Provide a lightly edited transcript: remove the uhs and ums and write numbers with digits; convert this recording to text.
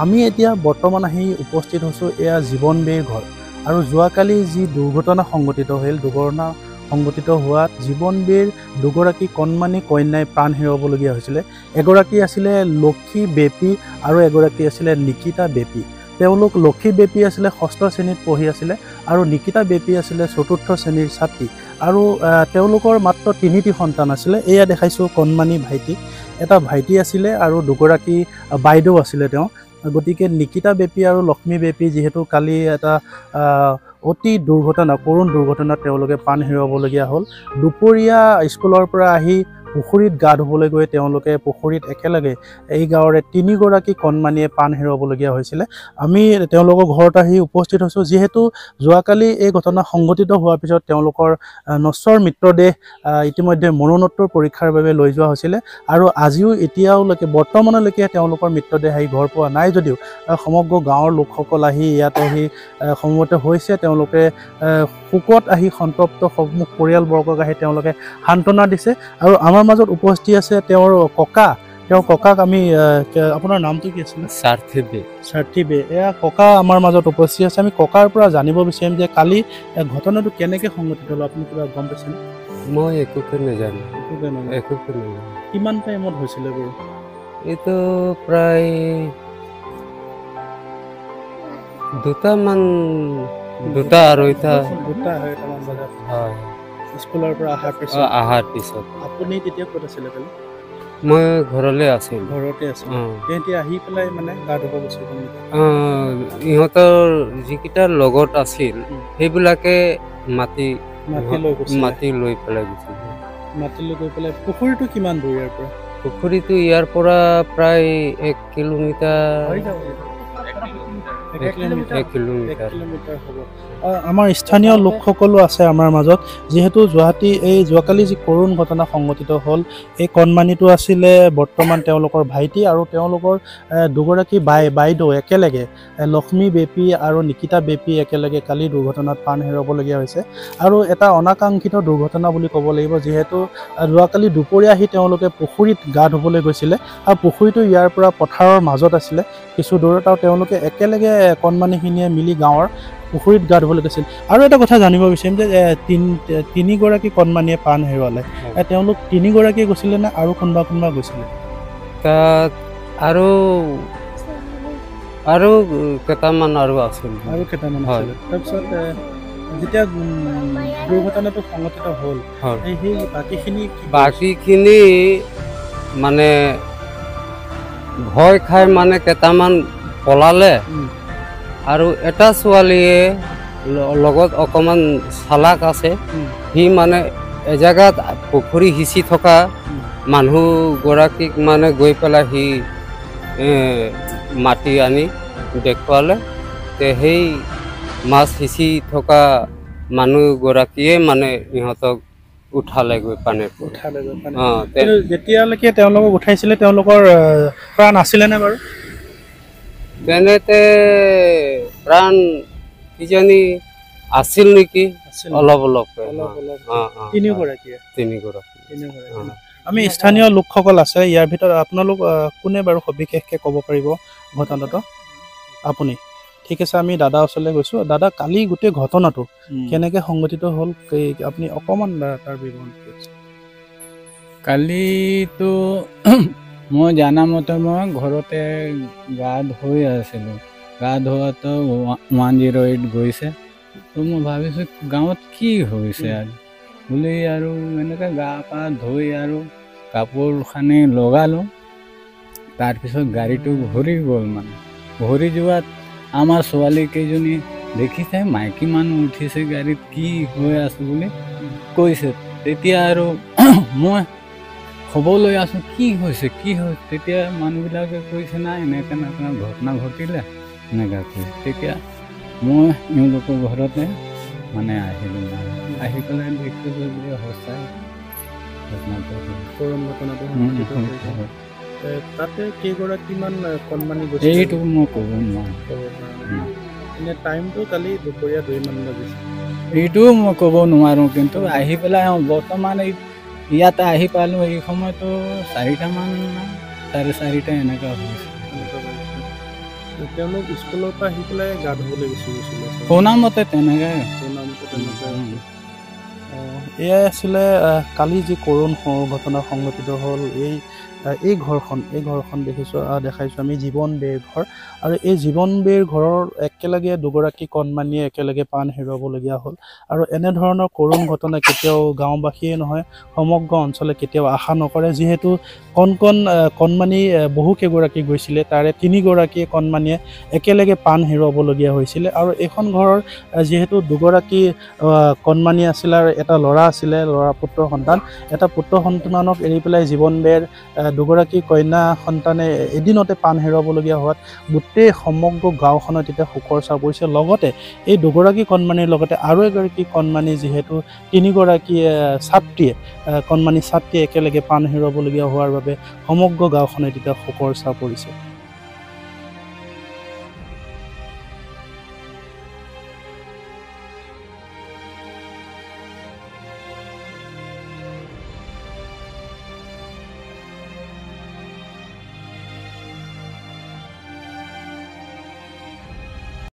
আমি এতিয়া বৰ্তমান আহি উপস্থিত হৈছোঁ এয়া জীৱন বেৰ ঘৰ আৰু যোৱাকালি যি দুৰ্ঘটনা সংঘটিত হৈছিল দুৰ্ঘটনা সংঘটিত হোৱাত জীৱন বেৰ দুগৰাকী কণমানি কন্যাই প্ৰাণ হেৰুৱাবলগীয়া হৈছিলে। এগৰাকী আছিলে লক্ষী বেপী আৰু এগৰাকী আছিলে নিকিতা বেপী। তেওঁলোক লক্ষী বেপী আছিলে 6ষ্ঠ শ্ৰেণীত পঢ়ি আছিলে আৰু নিকিতা বেপী আছিলে 4ৰ্থ শ্ৰেণীৰ ছাত্ৰী আৰু তেওঁলোকৰ মাত্ৰ 3টি সন্তান আছিলে। এয়া দেখাইছোঁ কণমানি ভাইটি, এটা ভাইটি আছিলে আৰু দুগৰাকী বাইদেউ আছিলে তেওঁ। গতিকে নিকিতা বেপী আৰু লক্ষ্মী বেপী যিহেতু কালি এটা অতি দুৰ্ঘটনা কৰুণ দুৰ্ঘটনাত তেওঁলোকে প্ৰাণ হেৰুৱাবলগীয়া হ'ল। দুপৰীয়া স্কুলৰ পৰা আহি পুখুৰীত গা ধুবলৈ গৈ তেওঁলোকে পুখুৰীত একেলগে এই গাঁৱৰে 3গৰাকী কণমানিয়ে প্ৰাণ হেৰুৱাবলগীয়া হৈছিলে। আমি তেওঁলোকৰ ঘৰত আহি উপস্থিত হৈছোঁ যিহেতু যোৱাকালি এই ঘটনা সংঘটিত হোৱাৰ পিছত তেওঁলোকৰ নশ্বৰ মৃতদেহ ইতিমধ্যে মৰণোত্তৰ পৰীক্ষাৰ বাবে লৈ যোৱা হৈছিলে আৰু আজিও এতিয়ালৈকে বৰ্তমানলৈকে তেওঁলোকৰ মৃতদেহ আহি ঘৰ পোৱা নাই যদিও সমগ্ৰ গাঁৱৰ লোকসকল আহি ইয়াতে আহি সমবেত হৈছে। তেওঁলোকে শোকত আহি সন্তপ্ত সমূহ পৰিয়ালবৰ্গক আহি তেওঁলোকে সান্ত্বনা দিছে আৰু আমাৰ মাজত উপস্থিত আছে তেওঁৰ ককাক আমি আপোনাৰ নামটো কি আছিলে? সাৰ্থী বে। এয়া ককা আমাৰ মাজত উপস্থিত আছে। আমি ককাৰ পৰা জানিব বিচাৰিম যে কালি ঘটনাটো কেনেকৈ সংঘটিত হ'ল, আপুনি কিবা গম পাইছেনে? মই একোকে নাজানো। কিমান টাইমত হৈছিলে বাৰু? এইটো প্ৰায় 2টা-2:30 বজাত হয় স্কুলৰ পৰা অহাৰ পিছত আপুনি তেতিয়া ক'ত আছিলে কালি? মই ঘৰলৈ আছিলোঁ। ঘৰতে আছিল। তেহেঁতি আহি পেলাই মানে গা ধুব গৈছিল। ইহঁতৰ যিকেইটা লগত আছিল সেইবিলাকে মাটি লৈ পেলাই গৈছিল। মাটি লৈ গৈ পেলাই পুখুৰীটো কিমান দূৰ ইয়াৰ পৰা? পুখুৰীটো ইয়াৰ পৰা প্ৰায় 1 কিলোমিটাৰ হ'ব। আমাৰ স্থানীয় লোকসকলো আছে আমাৰ মাজত যিহেতু যোৱাকালি যি কৰুণ ঘটনা সংঘটিত হ'ল এই কণমানিটো আছিলে বৰ্তমান তেওঁলোকৰ ভাইটি আৰু তেওঁলোকৰ দুগৰাকী বাইদেউ একেলগে লক্ষ্মী বেপী আৰু নিকিতা বেপী একেলগে কালি দুৰ্ঘটনাত প্ৰাণ হেৰুৱাবলগীয়া হৈছে আৰু এটা অনাকাংক্ষিত দুৰ্ঘটনা বুলি ক'ব লাগিব যিহেতু যোৱাকালি দুপৰীয়া আহি তেওঁলোকে পুখুৰীত গা ধুবলৈ গৈছিলে আৰু পুখুৰীটো ইয়াৰ পৰা পথাৰৰ মাজত আছিলে কিছু দূৰত আৰু তেওঁলোকে একেলগে কণমানিখিনিয়ে মিলি গাঁৱৰ পুখুৰীত গা ধুবলৈ গৈছিল। আৰু এটা কথা জানিব বিচাৰিম যে 3গৰাকী কণমানিয়ে প্ৰাণ হেৰুৱালে, তেওঁলোক 3গৰাকীয়ে গৈছিলে নে আৰু কোনোবা গৈছিলে? তাত আৰু কেইটামান আছিল। তাৰপিছত যেতিয়া দুৰ্ঘটনাটো সংঘটিত হ'ল সেই বাকীখিনি মানে ভয় খাই মানে কেইটামান পলালে আৰু এটা ছোৱালীয়ে লগত অকণমান চালাক আছে, সি মানে এজেগাত পুখুৰী সিঁচি থকা মানুহগৰাকীক মানে গৈ পেলাই সি মাটি আনি দেখুৱালে। সেই মাছ সিঁচি থকা মানুহগৰাকীয়ে মানে ইহঁতক উঠালে গৈ পানীত। যেতিয়ালৈকে তেওঁলোকক উঠাইছিলে তেওঁলোকৰ প্ৰাণ আছিলেনে বাৰু? তেনেতে প্ৰাণ কিজানি আছিল নেকি, অলপ। তিনিগৰাকী। আমি স্থানীয় লোকসকল আছে ইয়াৰ ভিতৰত আপোনালোক কোনে বাৰু সবিশেষকৈ ক'ব পাৰিব ঘটনাটো? আপুনি? ঠিক আছে, আমি দাদা ওচৰলৈ গৈছোঁ। দাদা, কালি গোটেই ঘটনাটো কেনেকৈ সংঘটিত হ'ল আপুনি অকণমান তাৰ বিৱৰণ কৰিছে। কালিতো মই জানামতে মই ঘৰতে গা ধুই আছিলোঁ। গা ধোৱাতো 108 গৈছে। তো মই ভাবিছোঁ গাঁৱত কি হৈছে আৰু বুলি আৰু এনেকৈ গা পা ধুই আৰু কাপোৰ খানি লগালোঁ। তাৰপিছত গাড়ীটো ঘূৰি গ'ল। মানে ঘূৰি যোৱাত আমাৰ ছোৱালী কেইজনী দেখিছে মাইকী মানুহ উঠিছে গাড়ীত, কি হৈ আছে বুলি কৈছে। তেতিয়া আৰু মই খবৰ লৈ আছোঁ কি হৈছে। তেতিয়া মানুহবিলাকে কৈছে নাই এনেকৈ ঘটনা ঘটিলে এনেকৈ কৈছে। তেতিয়া মই এওঁলোকৰ ঘৰতে মানে আহিলোঁ। আহি পেলাই দেখিছোঁ যে সঁচাই ঘটনাটো তাতে কেইগৰাকীমান কণমানি গৈছে এইটো মই ক'ব নোৱাৰোঁ। এনে টাইমটো কালি দুপৰীয়া 2মান বাজিছে। এইটোও মই ক'ব নোৱাৰোঁ, কিন্তু আহি পেলাই বৰ্তমান ইয়াতে আহি পালোঁ। এই সময়তো 4টা মান 4:30 এনেকুৱা হৈছে। তেওঁলোক স্কুলৰ পৰা আহি পেলাই গা ধুবলৈ গুচি গৈছিলে শুনা মতে তেনেকৈ এয়াই আছিলে কালি যি কৰুণ ঘটনা সংঘটিত হ'ল এই ঘৰখন দেখাইছোঁ আমি জীৱন বেৰ ঘৰ আৰু এই জীৱন বেৰ ঘৰৰ একেলগে দুগৰাকী কণমানিয়ে একেলগে প্ৰাণ হেৰুৱাবলগীয়া হ'ল আৰু এনেধৰণৰ কৰুণ ঘটনা কেতিয়াও গাঁওবাসীয়ে নহয় সমগ্ৰ অঞ্চলে কেতিয়াও আশা নকৰে যিহেতু কণমানি বহুকেইগৰাকী গৈছিলে তাৰে 3গৰাকী কণমানিয়ে একেলগে প্ৰাণ হেৰুৱাবলগীয়া হৈছিলে আৰু এইখন ঘৰৰ যিহেতু দুগৰাকী কণমানি আছিলে আৰু এটা ল'ৰা আছিলে পুত্ৰ সন্তান এটা পুত্ৰ সন্তানক এৰি পেলাই জীৱন বেৰ দুগৰাকী কন্যা সন্তানে এদিনতে প্ৰাণ হেৰুৱাবলগীয়া হোৱাত গোটেই সমগ্ৰ গাঁওখনত এতিয়া শোকৰ ছাঁ পৰিছে লগতে এই দুগৰাকী কণমানিৰ লগতে আৰু এগৰাকী কণমানি যিহেতু 3গৰাকী কণমানি ছাত্ৰীয়ে একেলগে প্ৰাণ হেৰুৱাবলগীয়া হোৱাৰ বাবে সমগ্ৰ গাঁওখনত এতিয়া শোকৰ ছাঁ পৰিছে